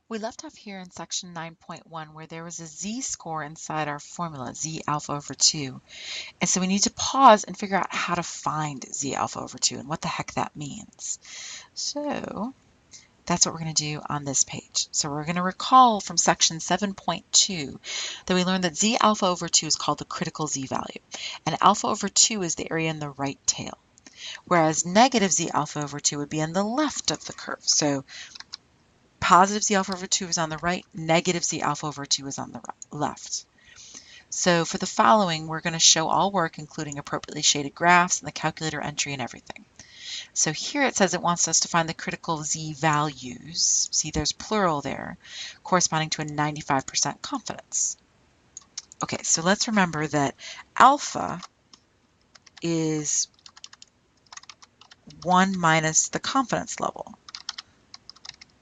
We left off here in section 9.1 where there was a z-score inside our formula, z alpha over 2. And so we need to pause and figure out how to find z alpha over 2 and what the heck that means. So that's what we're going to do on this page. So we're going to recall from section 7.2 that we learned that z alpha over 2 is called the critical z-value. And alpha over 2 is the area in the right tail, whereas negative z alpha over 2 would be on the left of the curve. So positive z alpha over 2 is on the right, negative z alpha over 2 is on the left. So for the following, we're going to show all work, including appropriately shaded graphs and the calculator entry and everything. So here it says it wants us to find the critical z values. See, there's plural there, corresponding to a 95% confidence. Okay, so let's remember that alpha is 1 minus the confidence level,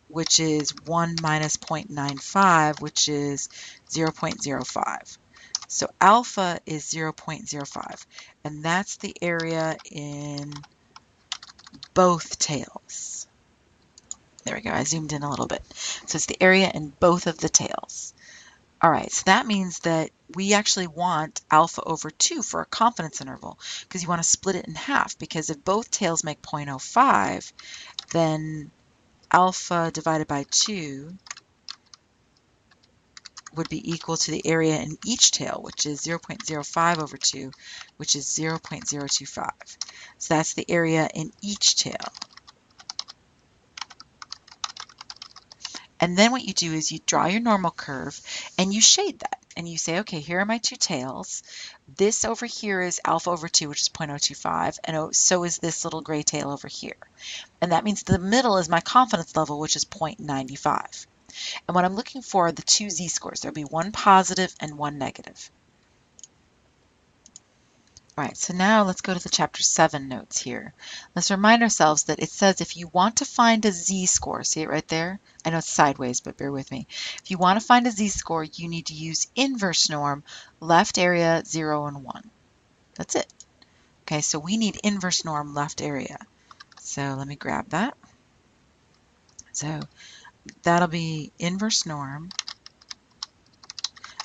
which is 1 minus 0.95, which is 0.05. So alpha is 0.05, and that's the area in both tails. There we go, I zoomed in a little bit. So it's the area in both of the tails. All right, so that means that we actually want alpha over 2 for a confidence interval, because you want to split it in half, because if both tails make 0.05, then alpha divided by 2 would be equal to the area in each tail, which is 0.05 over 2, which is 0.025. So that's the area in each tail. And then what you do is you draw your normal curve and you shade that. And you say, okay, here are my two tails. This over here is alpha over 2, which is 0.025, and so is this little gray tail over here. And that means the middle is my confidence level, which is 0.95. And what I'm looking for are the two z-scores. There'll be one positive and one negative. All right, so now let's go to the chapter 7 notes here. Let's remind ourselves that it says if you want to find a z-score, see it right there? I know it's sideways, but bear with me. If you want to find a z-score, you need to use inverse norm, left area, 0, and 1. That's it. Okay, so we need inverse norm left area. So let me grab that. So that'll be inverse norm.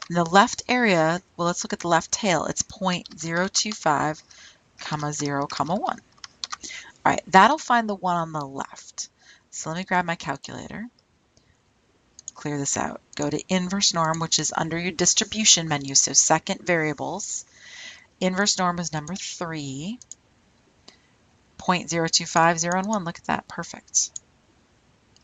And the left area, well, let's look at the left tail. It's 0.025, 0, 1. All right, that'll find the one on the left. So let me grab my calculator, clear this out. Go to inverse norm, which is under your distribution menu, so second variables. Inverse norm is number 3, 0.025, 0, and 1. Look at that, perfect.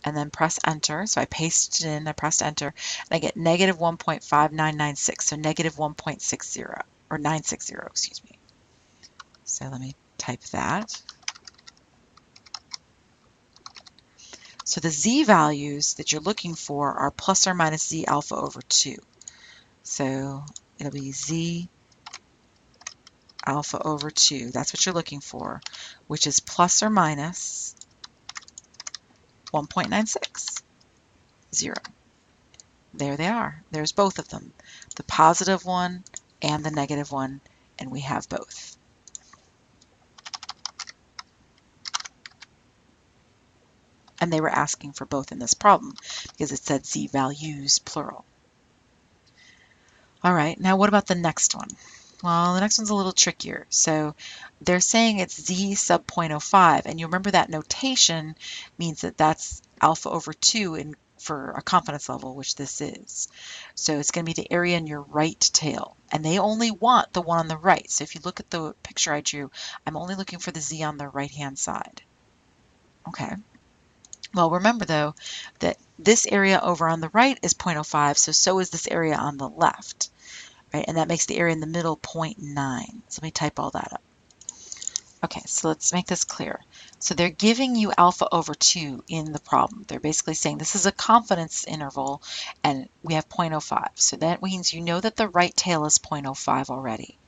And then press enter. So I pasted it in, I pressed enter, and I get negative 1.5996, so negative 1.60, or 960, excuse me. So let me type that. So the z values that you're looking for are plus or minus z alpha over 2. So it'll be z alpha over 2. That's what you're looking for, which is plus or minus 1.96. 0. There they are. There's both of them, the positive one and the negative one, and we have both. And they were asking for both in this problem because it said z values plural. All right, now what about the next one? Well, the next one's a little trickier. So they're saying it's z sub 0.05, and you remember that notation means that that's alpha over 2 for a confidence level, which this is. So it's going to be the area in your right tail, and they only want the one on the right. So if you look at the picture I drew, I'm only looking for the z on the right-hand side. Okay. Well, remember though that this area over on the right is 0.05, so is this area on the left. Right, and that makes the area in the middle 0.9. So let me type all that up. Okay, so let's make this clear. So they're giving you alpha over 2 in the problem. They're basically saying this is a confidence interval and we have 0.05. So that means you know that the right tail is 0.05 already.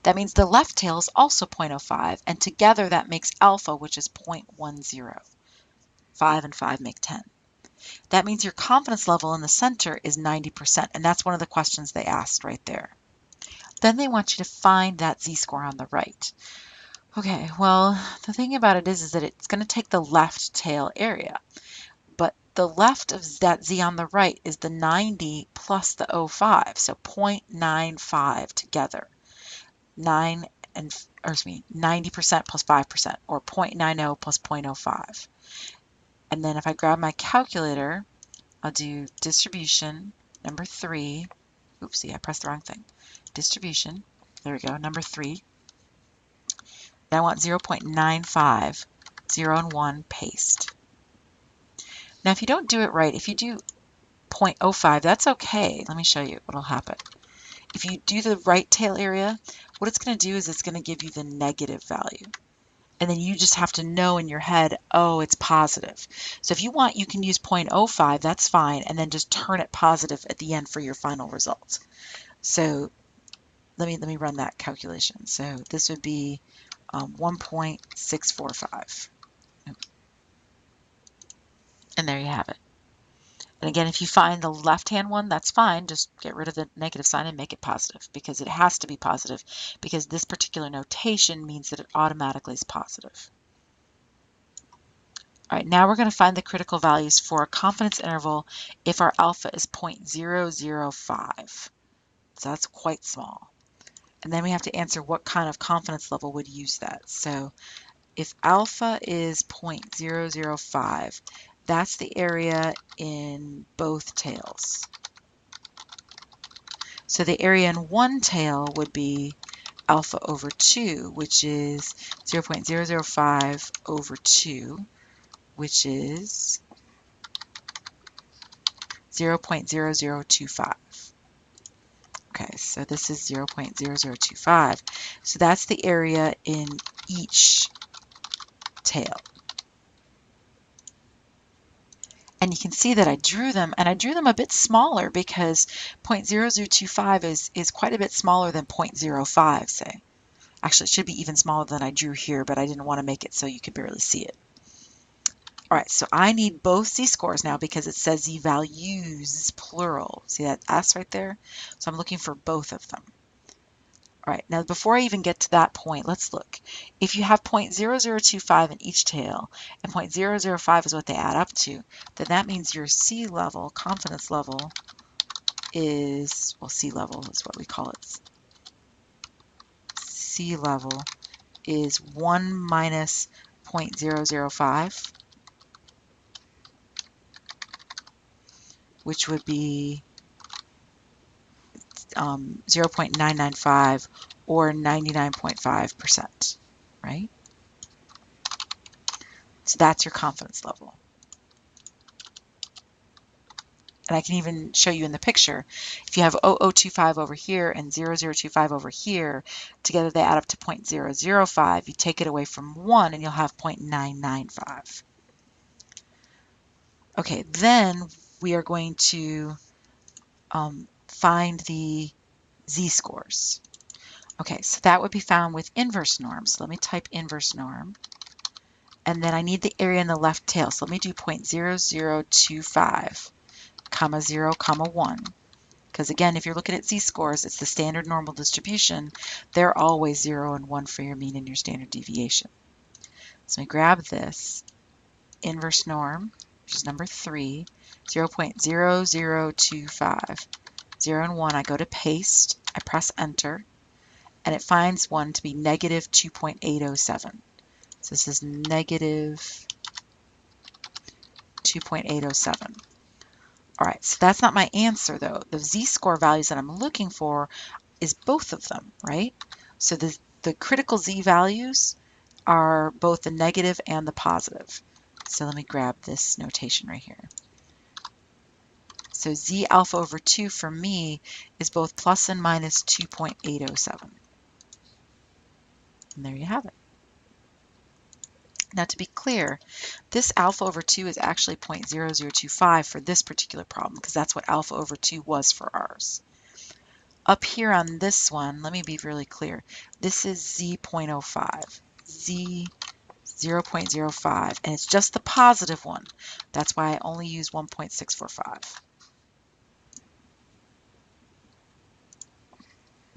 That means the left tail is also 0.05, and together that makes alpha, which is 0.10. 5 and 5 make 10. That means your confidence level in the center is 90%, and that's one of the questions they asked right there. Then they want you to find that z-score on the right. Okay, well, the thing about it is that it's going to take the left tail area, but the left of that Z on the right is the 90 plus the 0.5, so 0.95 together. 90% plus 5%, or 0.90 plus 0.05. And then if I grab my calculator, I'll do distribution, number 3. Oopsie, I pressed the wrong thing. Distribution, there we go, number 3. Then I want 0.95, 0 and 1, paste. Now if you don't do it right, if you do 0.05, that's okay. Let me show you what will happen. If you do the right tail area, what it's going to do is it's going to give you the negative value. And then you just have to know in your head, oh, it's positive. So if you want, you can use 0.05, that's fine, and then just turn it positive at the end for your final result. So let me run that calculation. So this would be 1.645. And there you have it. And again, if you find the left-hand one, that's fine. Just get rid of the negative sign and make it positive, because it has to be positive, because this particular notation means that it automatically is positive. All right, now we're going to find the critical values for a confidence interval if our alpha is 0.005. So that's quite small. And then we have to answer what kind of confidence level would use that. So if alpha is 0.005, that's the area in both tails. So the area in one tail would be alpha over 2, which is 0.005 over 2, which is 0.0025. Okay, so this is 0.0025. So that's the area in each tail. And you can see that I drew them, and I drew them a bit smaller because 0.0025 is quite a bit smaller than 0.05, say. Actually, it should be even smaller than I drew here, but I didn't want to make it so you could barely see it. All right, so I need both z-scores now because it says z-values, plural. See that S right there? So I'm looking for both of them. All right, now before I even get to that point, let's look. If you have 0.0025 in each tail, and 0.005 is what they add up to, then that means your C level, confidence level, is, well, C level is what we call it. C level is 1 minus 0.005, which would be 0.995 or 99.5%, right? So that's your confidence level. And I can even show you in the picture. If you have 0025 over here and 0025 over here, together they add up to 0.005. You take it away from 1 and you'll have 0.995. Okay, then we are going to find the z-scores. Okay, so that would be found with inverse norm. So let me type inverse norm. And then I need the area in the left tail. So let me do 0.0025, comma 0, comma 1. Because again, if you're looking at z-scores, it's the standard normal distribution. They're always 0 and 1 for your mean and your standard deviation. So I grab this inverse norm, which is number 3, 0.0025. 0 and 1, I go to paste, I press enter, and it finds one to be negative 2.807. So this is negative 2.807. All right, so that's not my answer though. The z-score values that I'm looking for is both of them, right? So the critical z values are both the negative and the positive. So let me grab this notation right here. So z alpha over 2 for me is both plus and minus 2.807. And there you have it. Now to be clear, this alpha over 2 is actually 0.0025 for this particular problem because that's what alpha over 2 was for ours. Up here on this one, let me be really clear. This is z.05, z 0.05, and it's just the positive one. That's why I only use 1.645.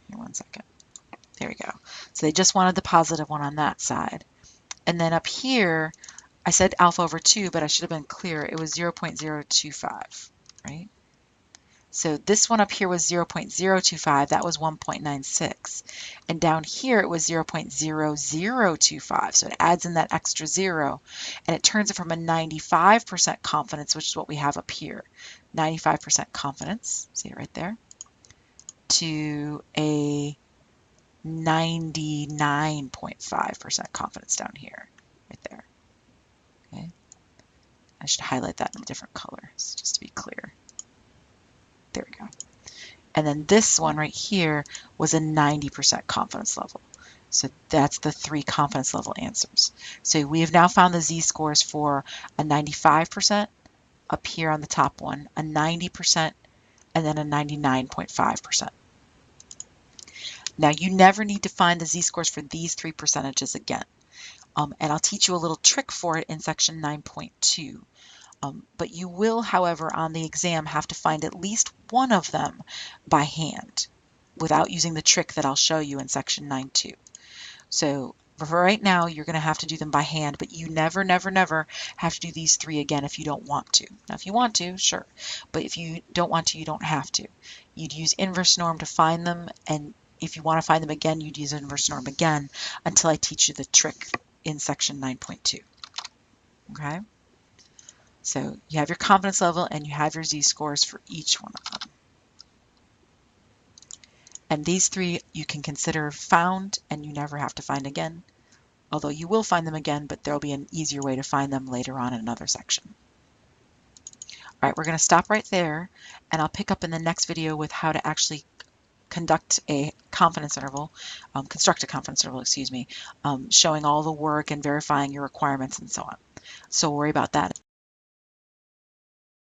Here, 1 second. There we go. So they just wanted the positive one on that side. And then up here, I said alpha over 2, but I should have been clear. It was 0.025, right? So this one up here was 0.025. That was 1.96. And down here it was 0.0025. So it adds in that extra 0, and it turns it from a 95% confidence, which is what we have up here, 95% confidence, see it right there, to a 99.5% confidence down here, right there. Okay. I should highlight that in a different color, just to be clear. There we go. And then this one right here was a 90% confidence level. So that's the 3 confidence level answers. So we have now found the z-scores for a 95% up here on the top one, a 90%, and then a 99.5%. Now you never need to find the z-scores for these 3 percentages again. And I'll teach you a little trick for it in section 9.2. But you will, however, on the exam have to find at least one of them by hand without using the trick that I'll show you in section 9.2. So for right now, you're going to have to do them by hand, but you never, never, never have to do these 3 again if you don't want to. Now, if you want to, sure, but if you don't want to, you don't have to. You'd use inverse norm to find them, and if you want to find them again, you'd use inverse norm again until I teach you the trick in section 9.2. Okay? So you have your confidence level and you have your z-scores for each one of them. And these 3 you can consider found and you never have to find again, although you will find them again, but there'll be an easier way to find them later on in another section. All right, we're going to stop right there, and I'll pick up in the next video with how to actually conduct a confidence interval, construct a confidence interval, excuse me, showing all the work and verifying your requirements and so on. So worry about that.